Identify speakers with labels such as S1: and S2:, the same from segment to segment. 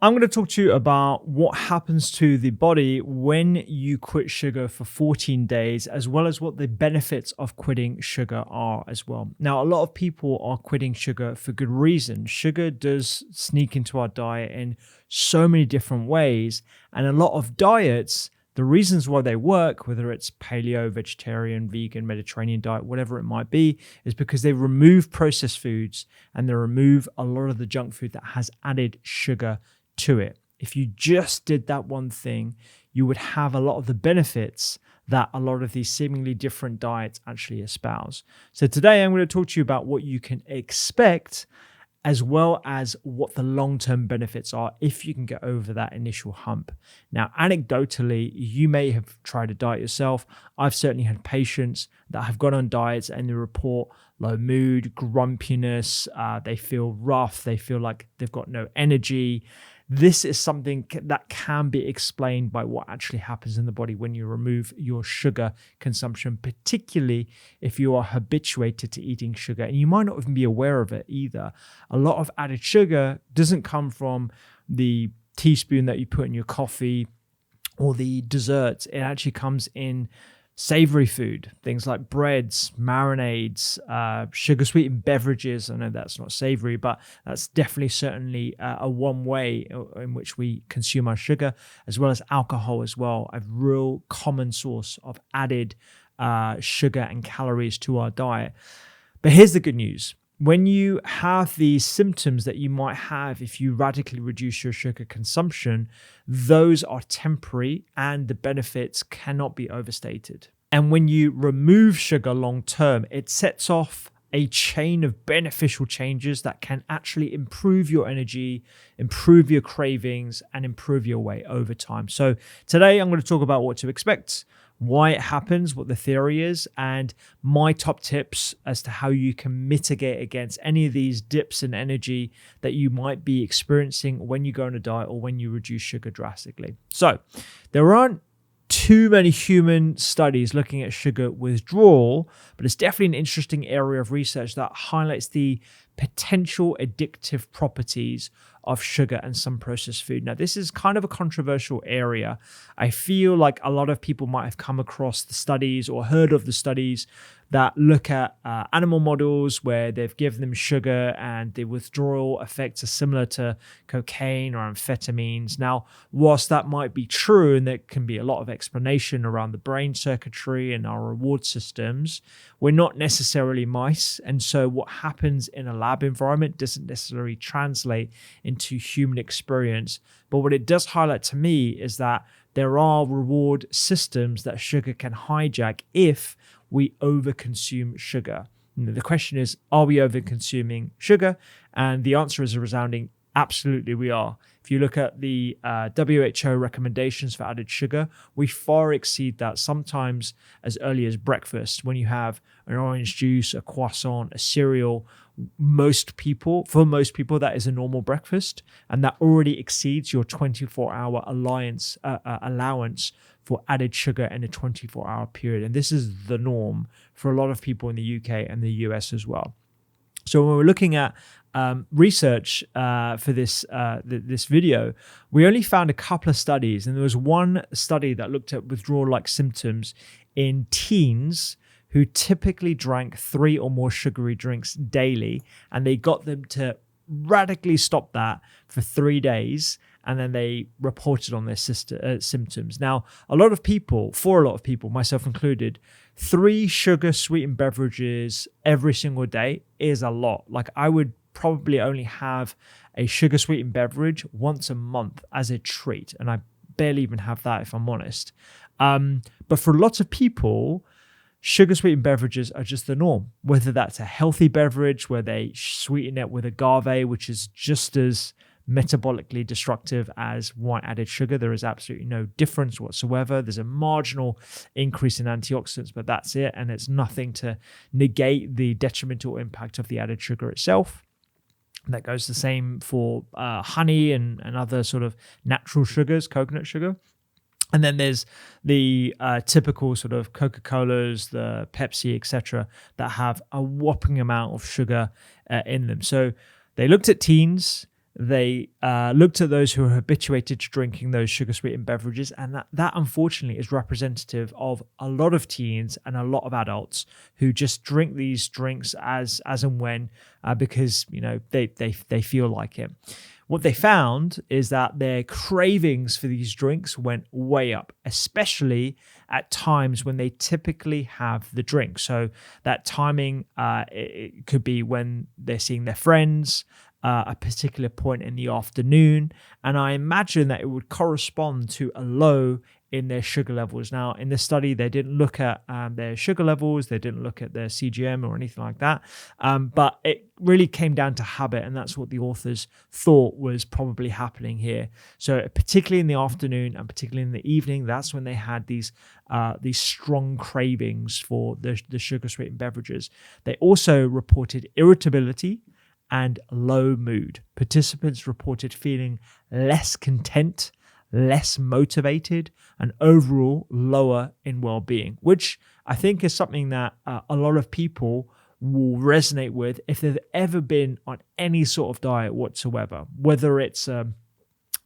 S1: I'm going to talk to you about what happens to the body when you quit sugar for 14 days, as well as what the benefits of quitting sugar are as well. Now, a lot of people are quitting sugar for good reason. Sugar does sneak into our diet in so many different ways, and a lot of diets, the reasons why they work, whether it's paleo, vegetarian, vegan, Mediterranean diet, whatever it might be, is because they remove processed foods and they remove a lot of the junk food that has added sugar to it. If you just did that one thing, you would have a lot of the benefits that a lot of these seemingly different diets actually espouse. So today I'm going to talk to you about what you can expect, as well as what the long-term benefits are if you can get over that initial hump. Now, anecdotally, you may have tried a diet yourself. I've certainly had patients that have gone on diets and they report low mood, grumpiness, they feel rough, they feel like they've got no energy. This is something that can be explained by what actually happens in the body when you remove your sugar consumption, particularly if you are habituated to eating sugar. And you might not even be aware of it either. A lot of added sugar doesn't come from the teaspoon that you put in your coffee or the desserts. It actually comes in savory food, things like breads, marinades, sugar sweetened beverages. I know that's not savory, but that's definitely certainly a one way in which we consume our sugar, as well as alcohol as well, a real common source of added sugar and calories to our diet. But here's the good news. When you have these symptoms that you might have if you radically reduce your sugar consumption, those are temporary and the benefits cannot be overstated. And when you remove sugar long term, it sets off a chain of beneficial changes that can actually improve your energy, improve your cravings, and improve your weight over time. So today I'm going to talk about what to expect, why it happens, what the theory is, and my top tips as to how you can mitigate against any of these dips in energy that you might be experiencing when you go on a diet or when you reduce sugar drastically. So there aren't too many human studies looking at sugar withdrawal, but it's definitely an interesting area of research that highlights the potential addictive properties of sugar and some processed food. Now, this is kind of a controversial area. I feel like a lot of people might have come across the studies or heard of the studies that look at animal models where they've given them sugar and the withdrawal effects are similar to cocaine or amphetamines. Now, whilst that might be true and there can be a lot of explanation around the brain circuitry and our reward systems, we're not necessarily mice. And so what happens in a lab environment doesn't necessarily translate into human experience. But what it does highlight to me is that there are reward systems that sugar can hijack if we overconsume sugar. The question is, are we overconsuming sugar? And the answer is a resounding absolutely we are. If you look at the WHO recommendations for added sugar, we far exceed that, sometimes as early as breakfast, when you have an orange juice, a croissant, a cereal. For most people, that is a normal breakfast, and that already exceeds your 24-hour allowance for added sugar in a 24-hour period. And this is the norm for a lot of people in the UK and the US as well. So when we're looking at research for this video, we only found a couple of studies, and there was one study that looked at withdrawal-like symptoms in teens who typically drank 3 or more sugary drinks daily, and they got them to radically stop that for 3 days, and then they reported on their symptoms. Now, for a lot of people, myself included, 3 sugar-sweetened beverages every single day is a lot. Like, I would probably only have a sugar-sweetened beverage once a month as a treat, and I barely even have that if I'm honest. But for lots of people, sugar-sweetened beverages are just the norm, whether that's a healthy beverage where they sweeten it with agave, which is just as metabolically destructive as white added sugar. There is absolutely no difference whatsoever. There's a marginal increase in antioxidants, but that's it. And it's nothing to negate the detrimental impact of the added sugar itself. That goes the same for honey and other sort of natural sugars, coconut sugar. And then there's the typical sort of Coca-Colas, the Pepsi, etc., that have a whopping amount of sugar in them. So they looked at teens, they looked at those who are habituated to drinking those sugar-sweetened beverages, and that unfortunately is representative of a lot of teens and a lot of adults who just drink these drinks as and when because they feel like it. What they found is that their cravings for these drinks went way up, especially at times when they typically have the drink. So that timing, it could be when they're seeing their friends, a particular point in the afternoon, and I imagine that it would correspond to a low in their sugar levels. Now, in this study, they didn't look at their sugar levels, they didn't look at their CGM or anything like that, but it really came down to habit, and that's what the authors thought was probably happening here. So particularly in the afternoon and particularly in the evening, that's when they had these strong cravings for the sugar-sweetened beverages. They also reported irritability and low mood. Participants reported feeling less content, less motivated, and overall lower in well-being, which I think is something that a lot of people will resonate with if they've ever been on any sort of diet whatsoever, whether it's a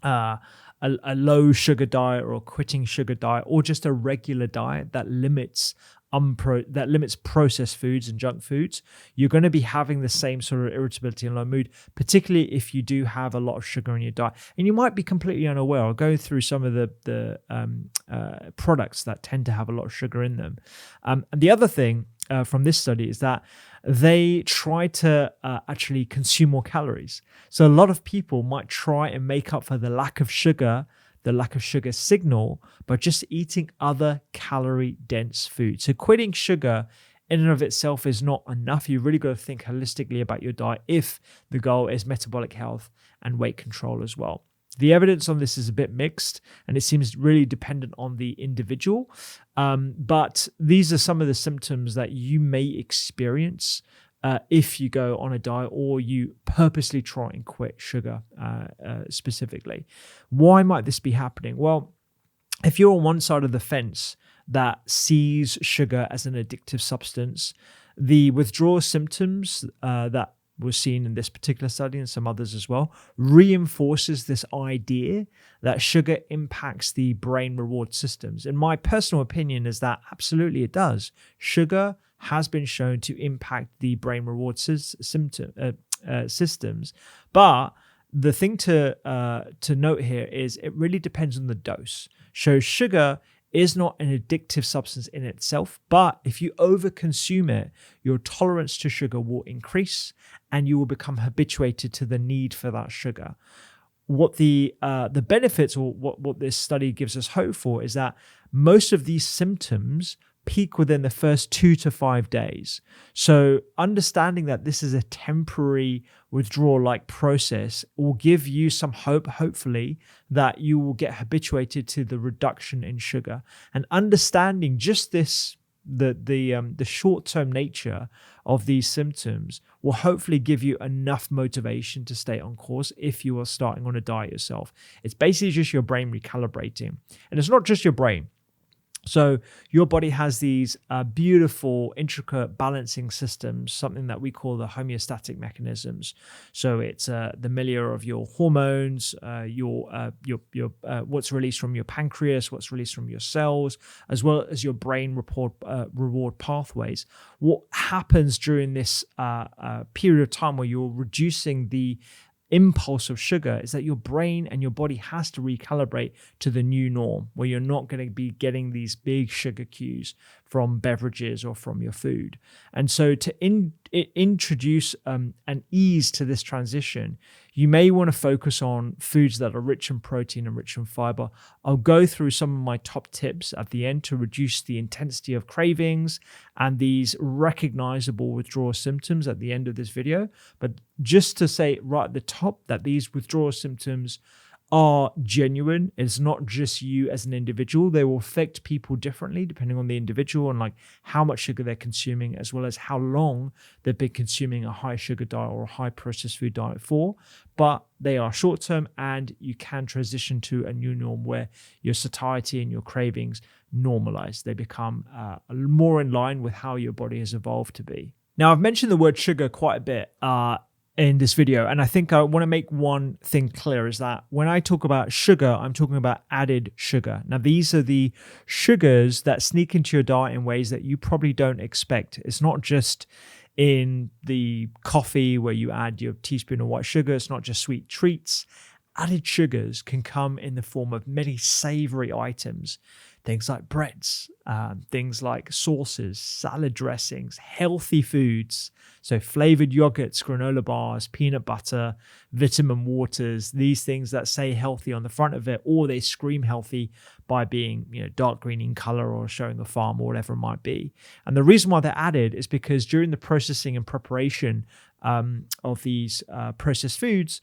S1: low sugar diet or a quitting sugar diet, or just a regular diet that limits processed foods and junk foods. You're going to be having the same sort of irritability and low mood, particularly if you do have a lot of sugar in your diet. And you might be completely unaware. I'll go through some of the products that tend to have a lot of sugar in them. And the other thing from this study is that they try to actually consume more calories. So a lot of people might try and make up for the lack of sugar signal by just eating other calorie-dense foods. So quitting sugar in and of itself is not enough. You really got to think holistically about your diet if the goal is metabolic health and weight control as well. The evidence on this is a bit mixed, and it seems really dependent on the individual. But these are some of the symptoms that you may experience if you go on a diet or you purposely try and quit sugar specifically. Why might this be happening? Well, if you're on one side of the fence that sees sugar as an addictive substance, the withdrawal symptoms that was seen in this particular study and some others as well reinforces this idea that sugar impacts the brain reward systems. And my personal opinion is that absolutely it does. Sugar has been shown to impact the brain reward systems. But the thing to note here is it really depends on the dose. So sugar is not an addictive substance in itself, but if you overconsume it, your tolerance to sugar will increase and you will become habituated to the need for that sugar. What the benefits, or what this study gives us hope for, is that most of these symptoms peak within the first 2 to 5 days. So understanding that this is a temporary withdrawal-like process will give you some hope, hopefully, that you will get habituated to the reduction in sugar. And understanding just this, the short-term nature of these symptoms will hopefully give you enough motivation to stay on course if you are starting on a diet yourself. It's basically just your brain recalibrating. And it's not just your brain. So your body has these beautiful, intricate balancing systems, something that we call the homeostatic mechanisms. So it's the milieu of your hormones, your what's released from your pancreas, what's released from your cells, as well as your brain reward pathways. What happens during this period of time where you're reducing the impulse of sugar is that your brain and your body has to recalibrate to the new norm, where you're not going to be getting these big sugar cues from beverages or from your food. And so to introduce an ease to this transition, you may want to focus on foods that are rich in protein and rich in fiber. I'll go through some of my top tips at the end to reduce the intensity of cravings and these recognizable withdrawal symptoms at the end of this video. But just to say right at the top that these withdrawal symptoms are genuine. It's not just you as an individual. They will affect people differently depending on the individual and like how much sugar they're consuming, as well as how long they've been consuming a high sugar diet or a high processed food diet for. But they are short term, and you can transition to a new norm where your satiety and your cravings normalize. They become more in line with how your body has evolved to be. Now, I've mentioned the word sugar quite a bit in this video. And I think I want to make one thing clear, is that when I talk about sugar, I'm talking about added sugar. Now, these are the sugars that sneak into your diet in ways that you probably don't expect. It's not just in the coffee where you add your teaspoon of white sugar. It's not just sweet treats. Added sugars can come in the form of many savory items, things like breads, things like sauces, salad dressings, healthy foods. So flavored yogurts, granola bars, peanut butter, vitamin waters, these things that say healthy on the front of it, or they scream healthy by being, dark green in color or showing a farm or whatever it might be. And the reason why they're added is because during the processing and preparation of these processed foods,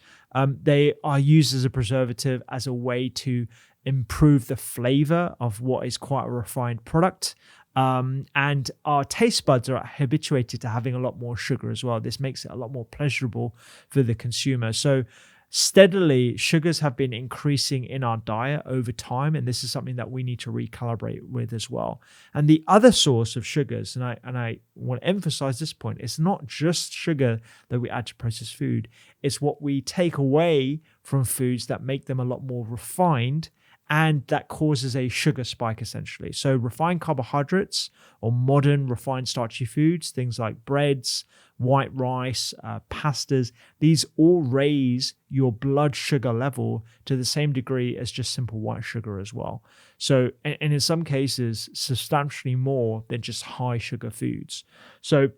S1: they are used as a preservative, as a way to improve the flavor of what is quite a refined product. And our taste buds are habituated to having a lot more sugar as well. This makes it a lot more pleasurable for the consumer. So steadily, sugars have been increasing in our diet over time, and this is something that we need to recalibrate with as well. And the other source of sugars, and I want to emphasize this point, it's not just sugar that we add to processed food. It's what we take away from foods that make them a lot more refined, and that causes a sugar spike essentially. So refined carbohydrates, or modern refined starchy foods, things like breads, white rice, pastas, these all raise your blood sugar level to the same degree as just simple white sugar as well. So, and in some cases, substantially more than just high sugar foods. So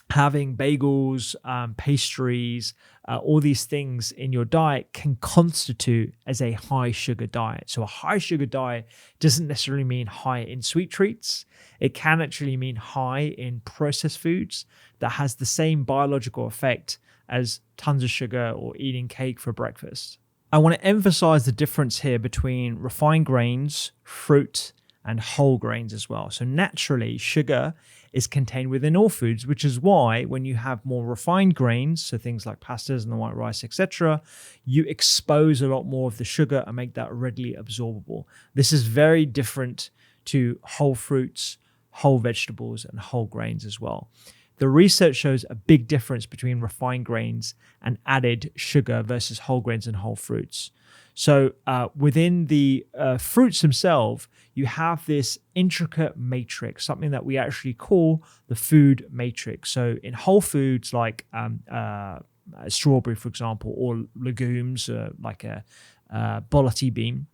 S1: having bagels, pastries, all these things in your diet can constitute as a high sugar diet. So a high sugar diet doesn't necessarily mean high in sweet treats. It can actually mean high in processed foods that has the same biological effect as tons of sugar or eating cake for breakfast. I want to emphasize the difference here between refined grains, fruit, and whole grains as well. So naturally, sugar is contained within all foods, which is why when you have more refined grains, so things like pastas and the white rice, etc., you expose a lot more of the sugar and make that readily absorbable. This is very different to whole fruits, whole vegetables, and whole grains as well. The research shows a big difference between refined grains and added sugar versus whole grains and whole fruits. So within the fruits themselves, you have this intricate matrix, something that we actually call the food matrix. So in whole foods like strawberry, for example, or legumes like a bollity bean,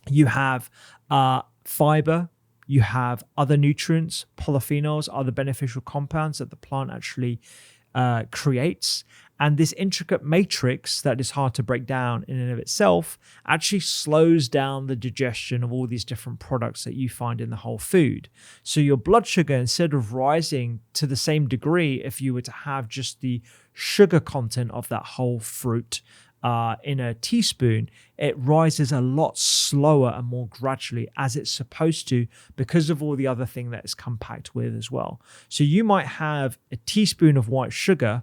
S1: you have fiber, you have other nutrients, polyphenols, other beneficial compounds that the plant actually creates. And this intricate matrix that is hard to break down in and of itself actually slows down the digestion of all these different products that you find in the whole food. So your blood sugar, instead of rising to the same degree if you were to have just the sugar content of that whole fruit in a teaspoon, it rises a lot slower and more gradually, as it's supposed to, because of all the other thing that it's compact with as well. So you might have a teaspoon of white sugar,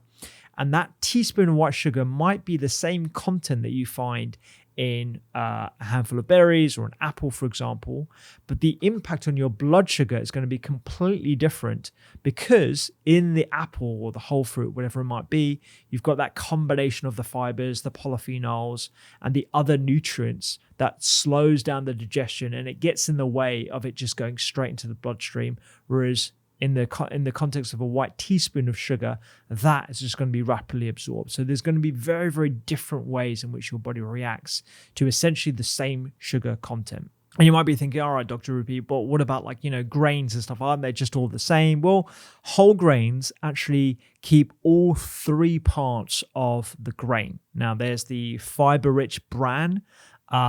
S1: and that teaspoon of white sugar might be the same content that you find in a handful of berries or an apple, for example, but the impact on your blood sugar is going to be completely different, because in the apple or the whole fruit, whatever it might be, you've got that combination of the fibers, the polyphenols, and the other nutrients that slows down the digestion, and it gets in the way of it just going straight into the bloodstream. Whereas in the context of a white teaspoon of sugar, that is just going to be rapidly absorbed. So there's going to be very, very different ways in which your body reacts to essentially the same sugar content. And you might be thinking, all right, Dr. Rupy, but what about grains and stuff? Aren't they just all the same? Well, whole grains actually keep all three parts of the grain. Now, there's the fiber-rich bran,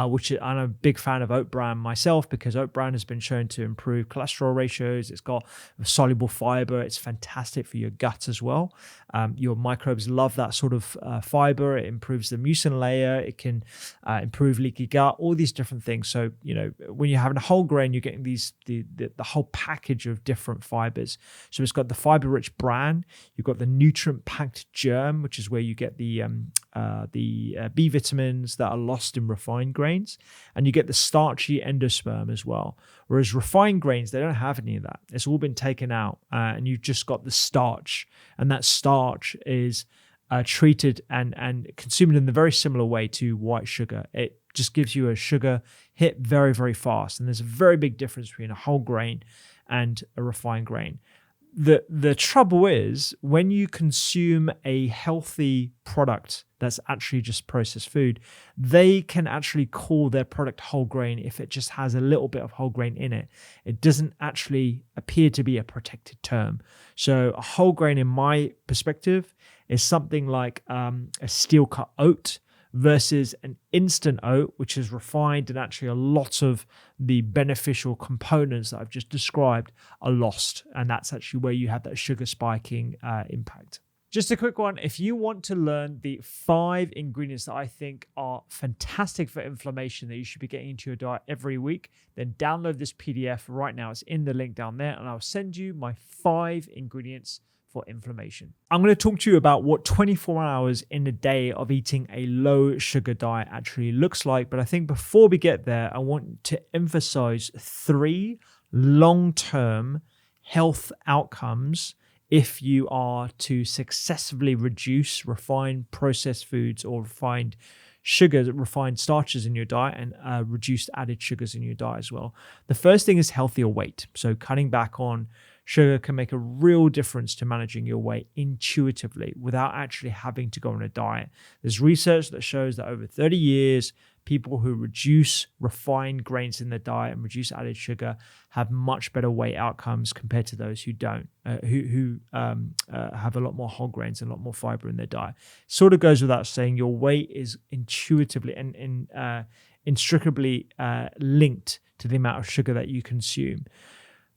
S1: which I'm a big fan of oat bran myself, because oat bran has been shown to improve cholesterol ratios. It's got soluble fiber. It's fantastic for your gut as well. Your microbes love that sort of fiber. It improves the mucin layer. It can improve leaky gut, all these different things. So, when you're having a whole grain, you're getting the whole package of different fibers. So it's got the fiber-rich bran. You've got the nutrient-packed germ, which is where you get the B vitamins that are lost in refined grains, and you get the starchy endosperm as well. Whereas refined grains, they don't have any of that. It's all been taken out, and you've just got the starch, and that starch is treated and consumed in a very similar way to white sugar. It just gives you a sugar hit very, very fast. And there's a very big difference between a whole grain and a refined grain. The trouble is when you consume a healthy product that's actually just processed food, they can actually call their product whole grain if it just has a little bit of whole grain in it. It doesn't actually appear to be a protected term. So a whole grain, in my perspective, is something like a steel cut oat versus an instant oat, which is refined, and actually a lot of the beneficial components that I've just described are lost. And that's actually where you have that sugar spiking impact. Just a quick one. If you want to learn the 5 ingredients that I think are fantastic for inflammation that you should be getting into your diet every week, then download this PDF right now. It's in the link down there, and I'll send you my 5 ingredients for inflammation. I'm going to talk to you about what 24 hours in a day of eating a low sugar diet actually looks like. But I think before we get there, I want to emphasize 3 long-term health outcomes if you are to successfully reduce refined processed foods or refined sugars, refined starches in your diet, and reduced added sugars in your diet as well. The first thing is healthier weight. So cutting back on sugar can make a real difference to managing your weight intuitively without actually having to go on a diet. There's research that shows that over 30 years, people who reduce refined grains in their diet and reduce added sugar have much better weight outcomes compared to those who don't, who have a lot more whole grains and a lot more fiber in their diet. Sort of goes without saying, your weight is intuitively and inextricably linked to the amount of sugar that you consume.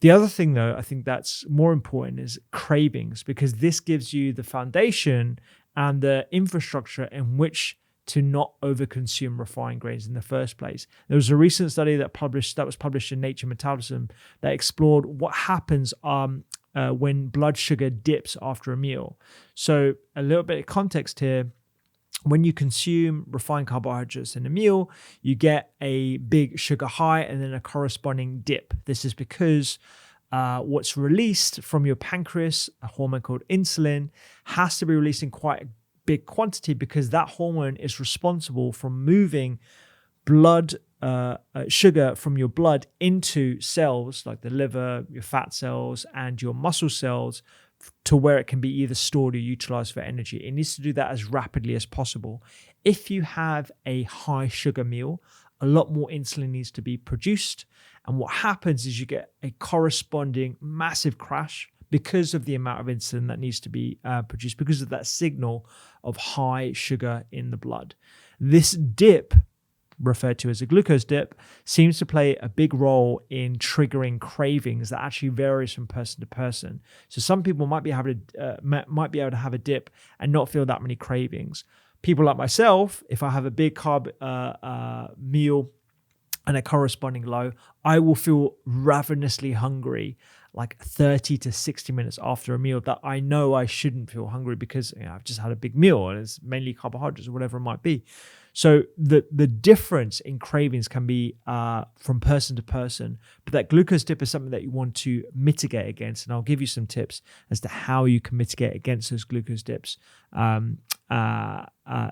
S1: The other thing, though, I think that's more important is cravings, because this gives you the foundation and the infrastructure in which to not overconsume refined grains in the first place. There was a recent study that was published in Nature Metabolism that explored what happens when blood sugar dips after a meal. So a little bit of context here. When you consume refined carbohydrates in a meal, you get a big sugar high and then a corresponding dip. This is because what's released from your pancreas, a hormone called insulin, has to be released in quite a big quantity, because that hormone is responsible for moving blood sugar from your blood into cells like the liver, your fat cells, and your muscle cells, to where it can be either stored or utilized for energy. It needs to do that as rapidly as possible. If you have a high sugar meal, a lot more insulin needs to be produced. And what happens is you get a corresponding massive crash because of the amount of insulin that needs to be produced, because of that signal of high sugar in the blood. This dip, referred to as a glucose dip, seems to play a big role in triggering cravings that actually varies from person to person. So some people might be able to have a dip and not feel that many cravings. People like myself, if I have a big carb meal and a corresponding low, I will feel ravenously hungry like 30 to 60 minutes after a meal that I know I shouldn't feel hungry because I've just had a big meal and it's mainly carbohydrates or whatever it might be. So the difference in cravings can be from person to person, but that glucose dip is something that you want to mitigate against. And I'll give you some tips as to how you can mitigate against those glucose dips a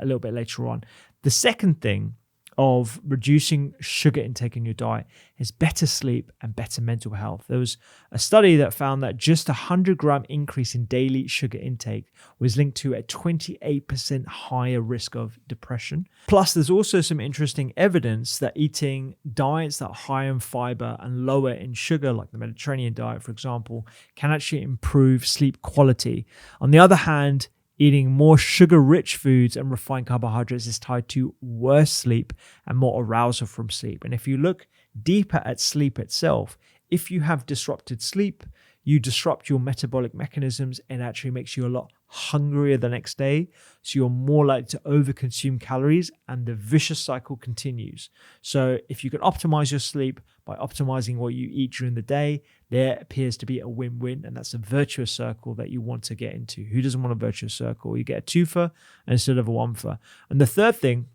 S1: little bit later on. The second thing of reducing sugar intake in your diet is better sleep and better mental health. There was a study that found that just a 100-gram increase in daily sugar intake was linked to a 28% higher risk of depression. Plus, there's also some interesting evidence that eating diets that are high in fiber and lower in sugar, like the Mediterranean diet, for example, can actually improve sleep quality. On the other hand, eating more sugar-rich foods and refined carbohydrates is tied to worse sleep and more arousal from sleep. And if you look deeper at sleep itself, if you have disrupted sleep, you disrupt your metabolic mechanisms and actually makes you a lot hungrier the next day. So you're more likely to overconsume calories and the vicious cycle continues. So if you can optimize your sleep by optimizing what you eat during the day, there appears to be a win-win, and that's a virtuous circle that you want to get into. Who doesn't want a virtuous circle? You get a twofer instead of a one-fer. And the third thing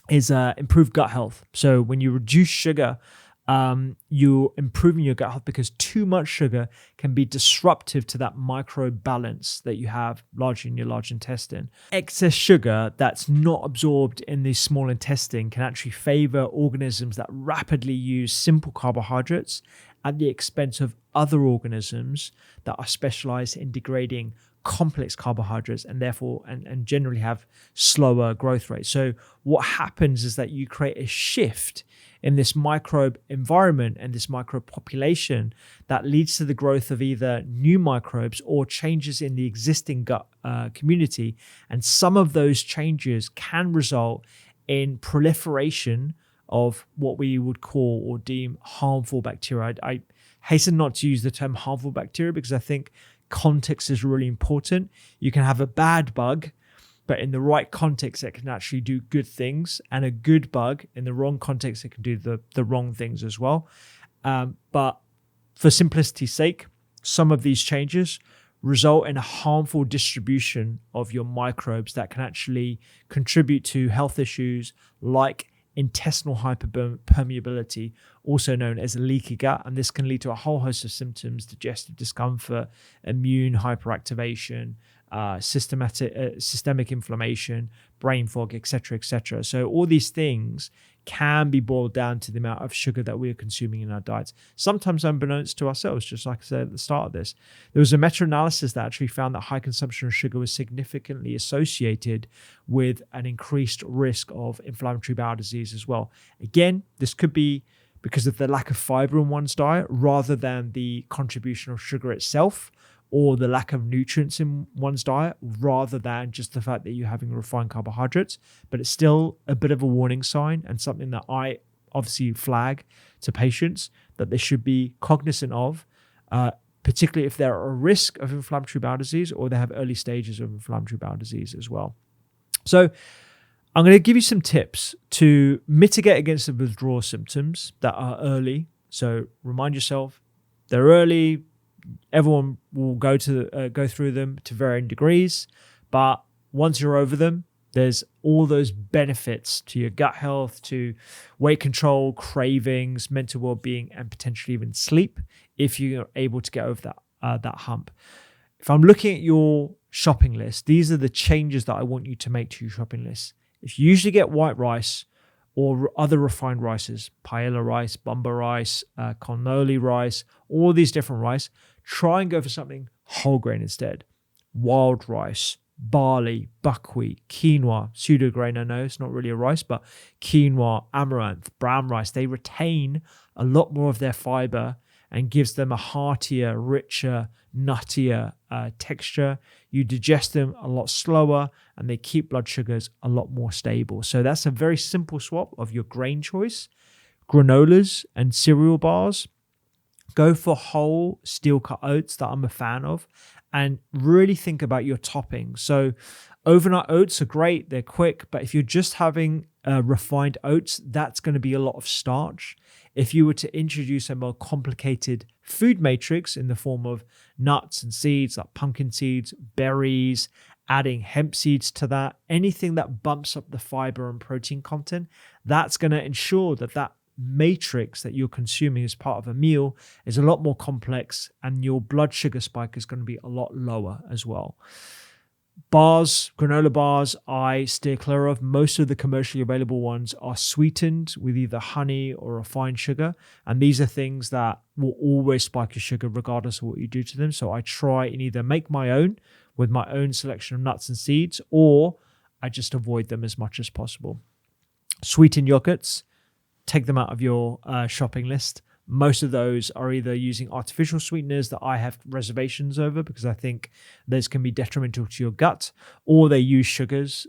S1: is improved gut health. So when you reduce sugar, you're improving your gut health, because too much sugar can be disruptive to that microbe balance that you have largely in your large intestine. Excess sugar that's not absorbed in the small intestine can actually favor organisms that rapidly use simple carbohydrates at the expense of other organisms that are specialized in degrading complex carbohydrates and therefore and generally have slower growth rates. So what happens is that you create a shift in this microbe environment and this microbe population that leads to the growth of either new microbes or changes in the existing gut community. And some of those changes can result in proliferation of what we would call or deem harmful bacteria. I hasten not to use the term harmful bacteria because I think context is really important. You can have a bad bug, but in the right context, it can actually do good things. And a good bug in the wrong context, it can do the wrong things as well. But for simplicity's sake, some of these changes result in a harmful distribution of your microbes that can actually contribute to health issues like intestinal hyperpermeability, also known as a leaky gut. And this can lead to a whole host of symptoms: digestive discomfort, immune hyperactivation, systemic inflammation, brain fog, etc., etc. So all these things can be boiled down to the amount of sugar that we are consuming in our diets, sometimes unbeknownst to ourselves, just like I said at the start of this. There was a meta-analysis that actually found that high consumption of sugar was significantly associated with an increased risk of inflammatory bowel disease as well. Again, this could be because of the lack of fiber in one's diet rather than the contribution of sugar itself, or the lack of nutrients in one's diet rather than just the fact that you're having refined carbohydrates. But it's still a bit of a warning sign and something that I obviously flag to patients that they should be cognizant of, particularly if they're at a risk of inflammatory bowel disease or they have early stages of inflammatory bowel disease as well. So I'm going to give you some tips to mitigate against the withdrawal symptoms that are early. So remind yourself, they're early. Everyone will go through them to varying degrees, but once you're over them, there's all those benefits to your gut health, to weight control, cravings, mental well-being, and potentially even sleep if you're able to get over that hump. If I'm looking at your shopping list, these are the changes that I want you to make to your shopping list. If you usually get white rice or other refined rices, paella rice, bamba rice, cannoli rice, all these different rice, try and go for something whole grain instead. Wild rice, barley, buckwheat, quinoa, pseudo grain. I know it's not really a rice, but quinoa, amaranth, brown rice, they retain a lot more of their fiber and gives them a heartier, richer, nuttier texture. You digest them a lot slower and they keep blood sugars a lot more stable. So that's a very simple swap of your grain choice. Granolas and cereal bars, go for whole steel cut oats that I'm a fan of, and really think about your toppings. So overnight oats are great, they're quick, but if you're just having refined oats, that's going to be a lot of starch. If you were to introduce a more complicated food matrix in the form of nuts and seeds like pumpkin seeds, berries, adding hemp seeds to that, anything that bumps up the fiber and protein content, that's going to ensure that matrix that you're consuming as part of a meal is a lot more complex and your blood sugar spike is going to be a lot lower as well. Bars, granola bars, I steer clear of. Most of the commercially available ones are sweetened with either honey or refined sugar. And these are things that will always spike your sugar regardless of what you do to them. So I try and either make my own with my own selection of nuts and seeds, or I just avoid them as much as possible. Sweetened yogurts, take them out of your shopping list. Most of those are either using artificial sweeteners that I have reservations over because I think those can be detrimental to your gut, or they use sugars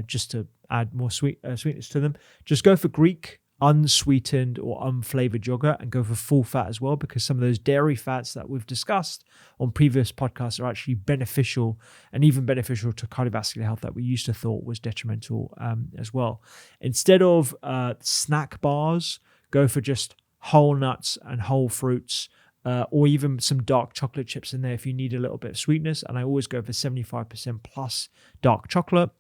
S1: just to add more sweetness to them. Just go for Greek, unsweetened or unflavored yogurt, and go for full fat as well, because some of those dairy fats that we've discussed on previous podcasts are actually beneficial, and even beneficial to cardiovascular health that we used to thought was detrimental as well. Instead of snack bars, go for just whole nuts and whole fruits, or even some dark chocolate chips in there if you need a little bit of sweetness. And I always go for 75% plus dark chocolate.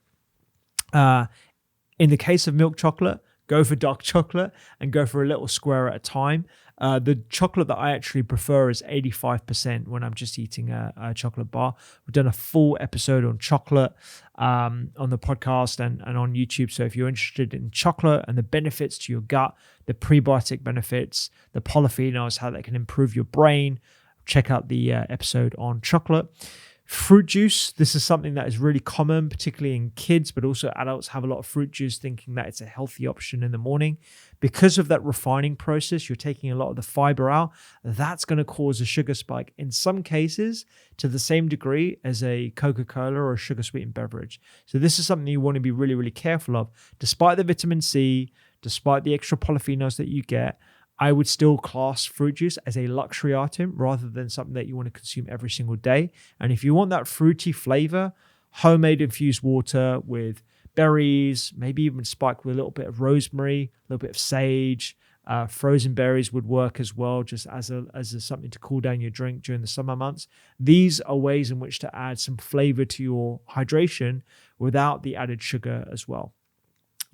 S1: In the case of milk chocolate, go for dark chocolate and go for a little square at a time. The chocolate that I actually prefer is 85% when I'm just eating a chocolate bar. We've done a full episode on chocolate on the podcast and on YouTube. So if you're interested in chocolate and the benefits to your gut, the prebiotic benefits, the polyphenols, how they can improve your brain, check out the episode on chocolate. Fruit juice, this is something that is really common, particularly in kids, but also adults have a lot of fruit juice thinking that it's a healthy option in the morning. Because of that refining process, you're taking a lot of the fiber out. That's going to cause a sugar spike in some cases to the same degree as a Coca-Cola or a sugar-sweetened beverage. So this is something you want to be really, really careful of. Despite the vitamin C, despite the extra polyphenols that you get, I would still class fruit juice as a luxury item rather than something that you want to consume every single day. And if you want that fruity flavor, homemade infused water with berries, maybe even spiked with a little bit of rosemary, a little bit of sage, frozen berries would work as well, just as something to cool down your drink during the summer months. These are ways in which to add some flavor to your hydration without the added sugar as well.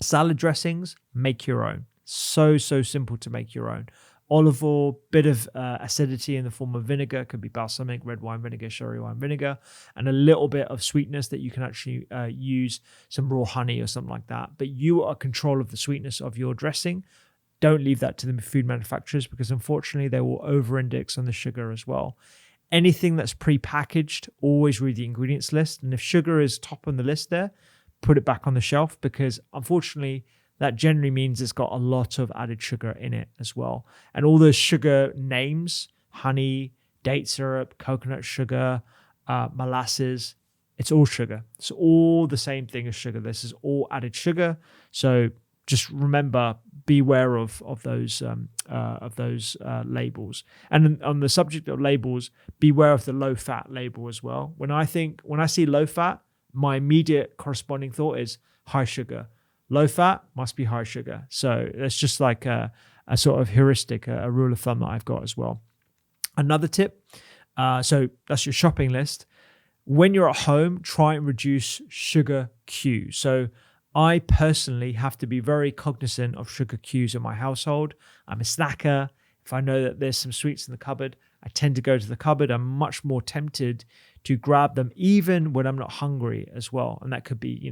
S1: Salad dressings, make your own. So simple to make your own. Olive oil, bit of acidity in the form of vinegar, could be balsamic, red wine vinegar, sherry wine vinegar, and a little bit of sweetness that you can actually use some raw honey or something like that. But you are in control of the sweetness of your dressing. Don't leave that to the food manufacturers because unfortunately they will over-index on the sugar as well. Anything that's pre-packaged, always read the ingredients list. And if sugar is top on the list there, put it back on the shelf because unfortunately that generally means it's got a lot of added sugar in it as well. And all those sugar names, honey, date syrup, coconut sugar, molasses, it's all sugar. It's all the same thing as sugar. This is all added sugar. So just remember, beware of those labels. And on the subject of labels, beware of the low fat label as well. When I see low fat, my immediate corresponding thought is high sugar. Low fat must be high sugar. So that's just like a sort of heuristic, a rule of thumb that I've got as well. Another tip, so that's your shopping list. When you're at home, try and reduce sugar cues. So I personally have to be very cognizant of sugar cues in my household. I'm a snacker. If I know that there's some sweets in the cupboard, I tend to go to the cupboard. I'm much more tempted to grab them even when I'm not hungry as well. And that could be,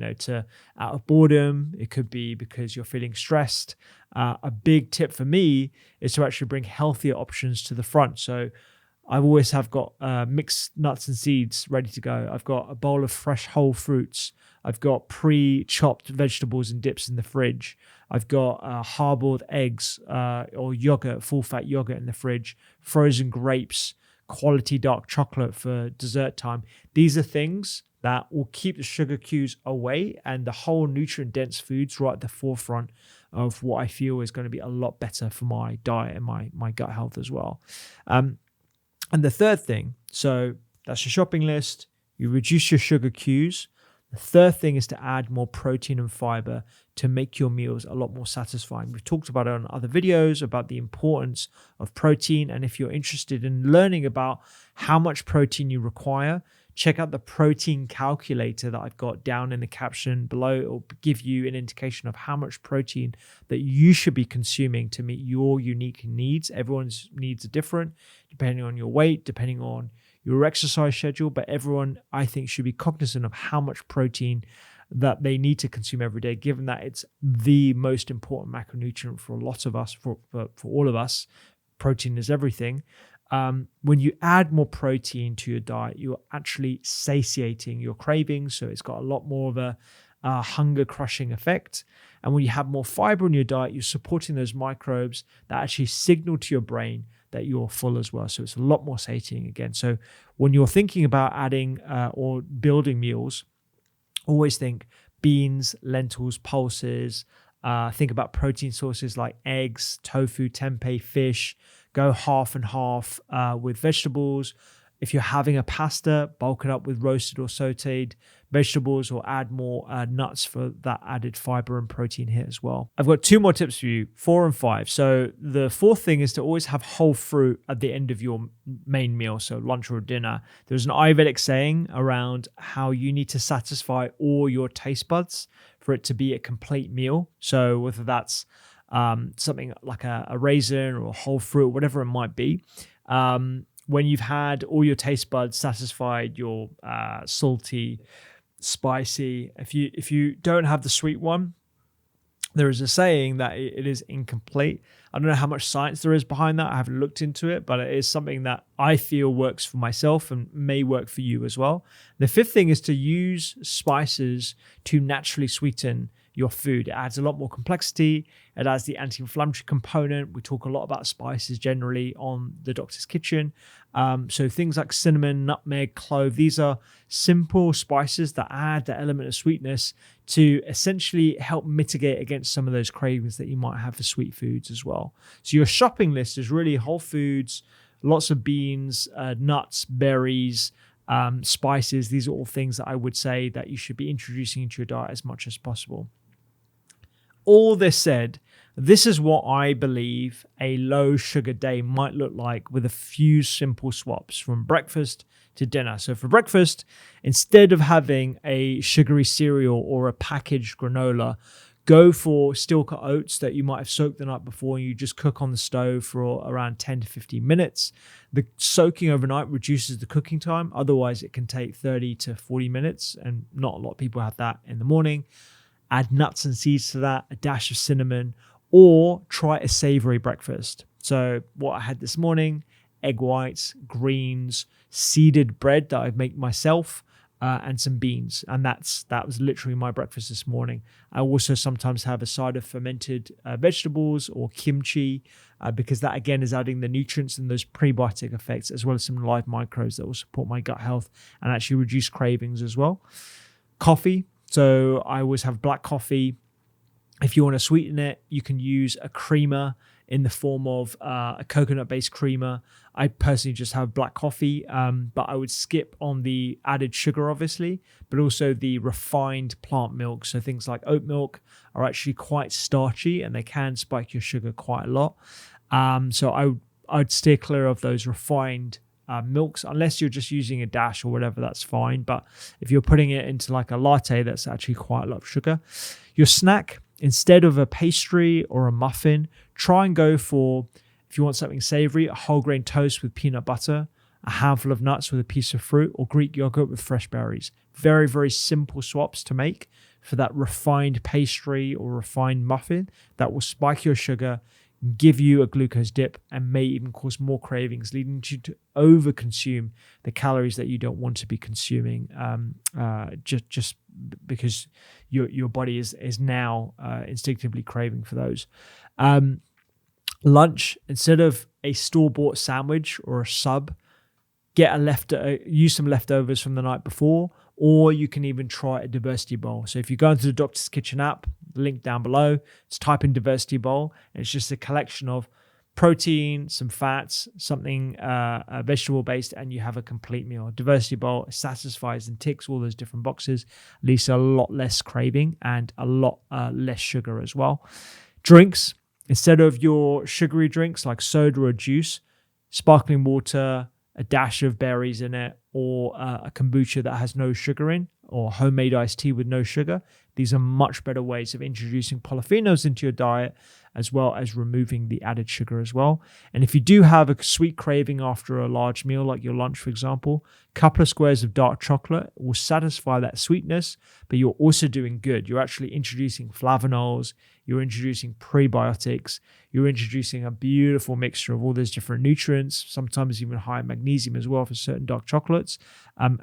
S1: out of boredom. It could be because you're feeling stressed. A big tip for me is to actually bring healthier options to the front. So I always have got mixed nuts and seeds ready to go. I've got a bowl of fresh whole fruits. I've got pre-chopped vegetables and dips in the fridge. I've got hard-boiled eggs or yogurt, full-fat yogurt in the fridge, frozen grapes, quality dark chocolate for dessert time. These are things that will keep the sugar cues away and the whole nutrient-dense foods right at the forefront of what I feel is going to be a lot better for my diet and my gut health as well. And the third thing, so that's your shopping list. You reduce your sugar cues. The third thing is to add more protein and fiber to make your meals a lot more satisfying. We've talked about it on other videos about the importance of protein. And if you're interested in learning about how much protein you require, check out the protein calculator that I've got down in the caption below. It will give you an indication of how much protein that you should be consuming to meet your unique needs. Everyone's needs are different depending on your weight, depending on your exercise schedule, but everyone, I think, should be cognizant of how much protein that they need to consume every day, given that it's the most important macronutrient for a lot of us, for all of us. Protein is everything. When you add more protein to your diet, you're actually satiating your cravings. So it's got a lot more of a hunger crushing effect. And when you have more fiber in your diet, you're supporting those microbes that actually signal to your brain that you're full as well. So it's a lot more satiating again. So when you're thinking about adding or building meals, always think beans, lentils, pulses. Think about protein sources like eggs, tofu, tempeh, fish. Go half and half with vegetables. If you're having a pasta, bulk it up with roasted or sauteed vegetables or add more nuts for that added fiber and protein hit as well. I've got 2 more tips for you, 4 and 5. So the fourth thing is to always have whole fruit at the end of your main meal, so lunch or dinner. There's an Ayurvedic saying around how you need to satisfy all your taste buds for it to be a complete meal. So whether that's something like a raisin or a whole fruit, whatever it might be, when you've had all your taste buds satisfied, your salty, spicy, if you don't have the sweet one, there is a saying that it is incomplete. I don't know how much science there is behind that. I haven't looked into it, but it is something that I feel works for myself and may work for you as well. The fifth thing is to use spices to naturally sweeten your food. It adds a lot more complexity. It adds the anti-inflammatory component. We talk a lot about spices generally on the Doctor's Kitchen. So things like cinnamon, nutmeg, clove, these are simple spices that add the element of sweetness to essentially help mitigate against some of those cravings that you might have for sweet foods as well. So your shopping list is really whole foods, lots of beans, nuts, berries, spices. These are all things that I would say that you should be introducing into your diet as much as possible. All this said, this is what I believe a low sugar day might look like with a few simple swaps from breakfast to dinner. So for breakfast, instead of having a sugary cereal or a packaged granola, go for steel-cut oats that you might have soaked the night before, and you just cook on the stove for around 10 to 15 minutes. The soaking overnight reduces the cooking time. Otherwise, it can take 30 to 40 minutes, and not a lot of people have that in the morning. Add nuts and seeds to that, a dash of cinnamon, or try a savory breakfast. So what I had this morning, egg whites, greens, seeded bread that I make myself, and some beans. And that was literally my breakfast this morning. I also sometimes have a side of fermented vegetables or kimchi, because that again is adding the nutrients and those prebiotic effects, as well as some live microbes that will support my gut health and actually reduce cravings as well. Coffee. So I always have black coffee. If you want to sweeten it, you can use a creamer in the form of a coconut-based creamer. I personally just have black coffee, but I would skip on the added sugar, obviously, but also the refined plant milk. So things like oat milk are actually quite starchy, and they can spike your sugar quite a lot. So I'd steer clear of those refined milks, unless you're just using a dash or whatever, that's fine. But if you're putting it into like a latte, that's actually quite a lot of sugar. Your snack, instead of a pastry or a muffin, try and go for, if you want something savory, a whole grain toast with peanut butter, a handful of nuts with a piece of fruit, or Greek yogurt with fresh berries. Very, very simple swaps to make for that refined pastry or refined muffin that will spike your sugar, give you a glucose dip, and may even cause more cravings, leading you to overconsume the calories that you don't want to be consuming, just because your body is now instinctively craving for those. Lunch, instead of a store-bought sandwich or a sub, use some leftovers from the night before, or you can even try a diversity bowl. So if you go into the Doctor's Kitchen app, the link down below, just type in diversity bowl, and it's just a collection of protein, some fats, something vegetable based, and you have a complete meal. Diversity bowl satisfies and ticks all those different boxes, leaves a lot less craving and a lot less sugar as well. Drinks, instead of your sugary drinks like soda or juice, sparkling water, a dash of berries in it, or a kombucha that has no sugar in, or homemade iced tea with no sugar. These are much better ways of introducing polyphenols into your diet, as well as removing the added sugar as well. And if you do have a sweet craving after a large meal, like your lunch, for example, a couple of squares of dark chocolate will satisfy that sweetness, but you're also doing good. You're actually introducing flavonols, you're introducing prebiotics, you're introducing a beautiful mixture of all those different nutrients, sometimes even high magnesium as well for certain dark chocolates,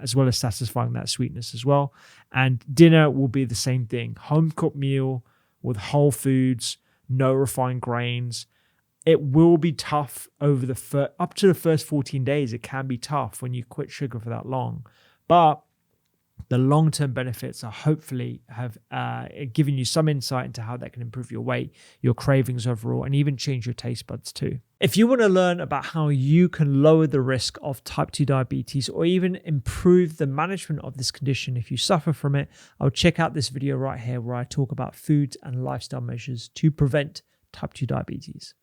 S1: as well as satisfying that sweetness as well. And dinner will be the same thing. Home-cooked meal with whole foods, no refined grains. It will be tough over up to the first 14 days. It can be tough when you quit sugar for that long. But the long-term benefits are hopefully have given you some insight into how that can improve your weight, your cravings overall, and even change your taste buds too. If you want to learn about how you can lower the risk of type 2 diabetes, or even improve the management of this condition if you suffer from it, I'll check out this video right here where I talk about foods and lifestyle measures to prevent type 2 diabetes.